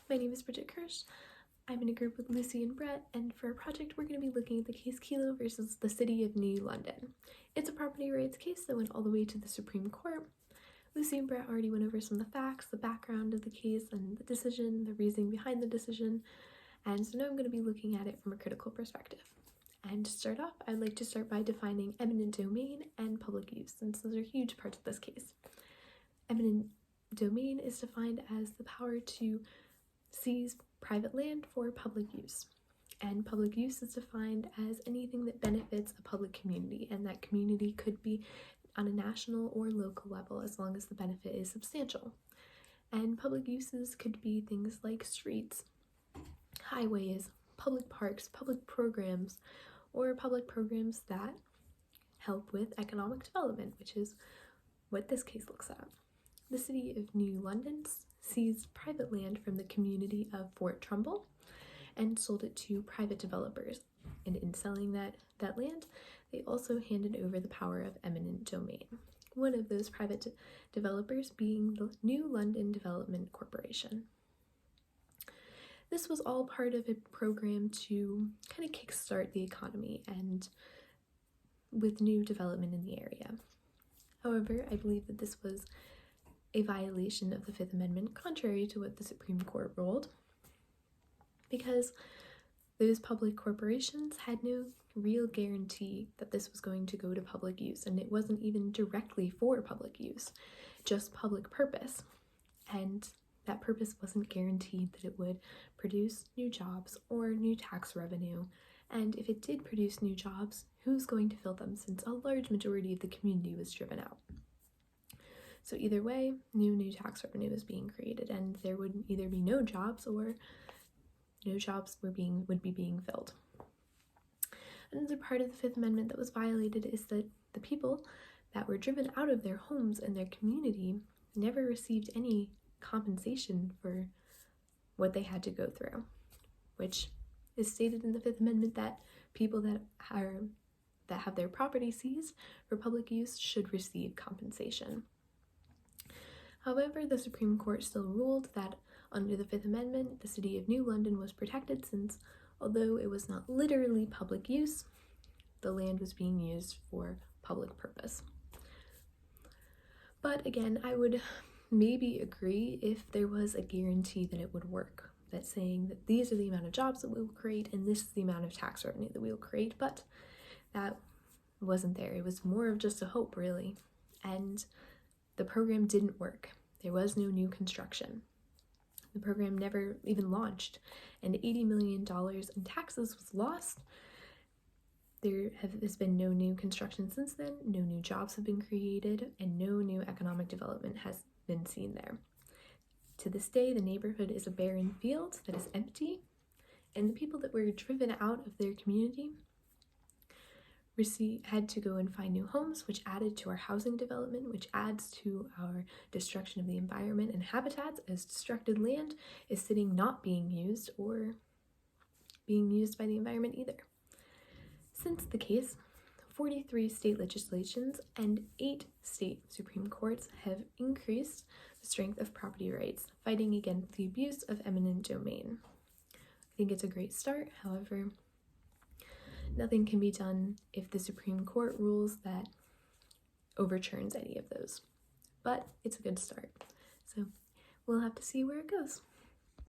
My name is Bridget Kirsch. I'm in a group with Lucy and Brett, and for our project we're going to be looking at the case Kelo versus the City of New London. It's a property rights case that went all the way to the Supreme Court. Lucy and Brett already went over some of the facts, the background of the case, and the decision, the reasoning behind the decision, and so now I'm going to be looking at it from a critical perspective. And to start off, I'd like to start by defining eminent domain and public use, since those are huge parts of this case. Eminent domain is defined as the power to seize private land for public use, and public use is defined as anything that benefits a public community, and that community could be on a national or local level as long as the benefit is substantial. And public uses could be things like streets, highways, public parks, public programs, or public programs that help with economic development, which is what this case looks at. The City of New London seized private land from the community of Fort Trumbull and sold it to private developers. And in selling that land, they also handed over the power of eminent domain. One of those private developers being the New London Development Corporation. This was all part of a program to kind of kickstart the economy and with new development in the area. However, I believe that this was a violation of the Fifth Amendment, contrary to what the Supreme Court ruled, because those public corporations had no real guarantee that this was going to go to public use, and it wasn't even directly for public use, just public purpose. And that purpose wasn't guaranteed that it would produce new jobs or new tax revenue. And if it did produce new jobs, who's going to fill them, since a large majority of the community was driven out? So either way, new tax revenue was being created, and there would either be no jobs or no jobs would be being filled. Another part of the Fifth Amendment that was violated is that the people that were driven out of their homes and their community never received any compensation for what they had to go through, which is stated in the Fifth Amendment that people that have their property seized for public use should receive compensation. However, the Supreme Court still ruled that under the Fifth Amendment, the City of New London was protected, since although it was not literally public use, the land was being used for public purpose. But again, I would maybe agree if there was a guarantee that it would work, that saying that these are the amount of jobs that we will create and this is the amount of tax revenue that we will create, but that wasn't there. It was more of just a hope, really, and the program didn't work. There was no new construction. The program never even launched, and $80 million in taxes was lost. There's been no new construction since then, no new jobs have been created, and no new economic development has been seen there. To this day, the neighborhood is a barren field that is empty, and the people that were driven out of their community had to go and find new homes, which added to our housing development, which adds to our destruction of the environment and habitats, as destructed land is sitting not being used or being used by the environment either. Since the case, 43 state legislations and 8 state Supreme Courts have increased the strength of property rights, fighting against the abuse of eminent domain. I think it's a great start. However, nothing can be done if the Supreme Court rules that overturns any of those. But it's a good start. So we'll have to see where it goes.